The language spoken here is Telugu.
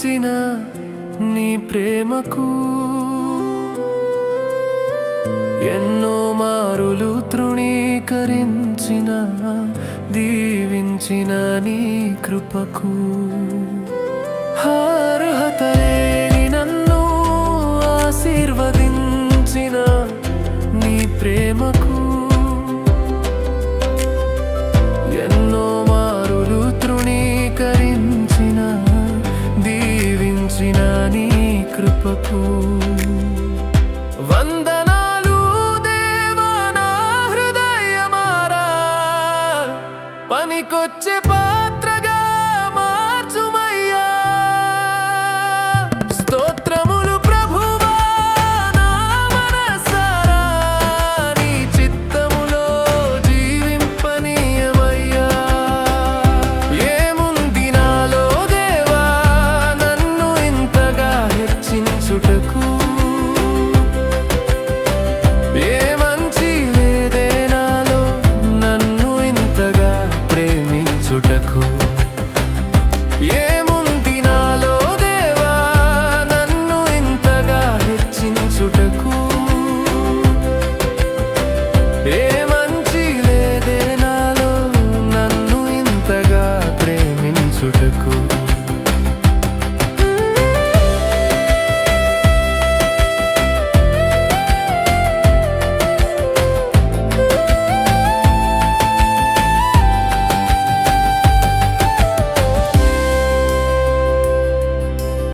చూపించిన నీ ప్రేమకు ఎన్నో మారులు తృణీకరించిన దీవించిన నీ కృపకు అర్హత లేని నన్ను ఆశీర్వదించిన నీ ప్రేమకు ఎన్నో మారులు తృణీకరించిన దీవించిన నీ కృపకు వందనాలు దేవా, నా హృదయమారా పనికొచ్చే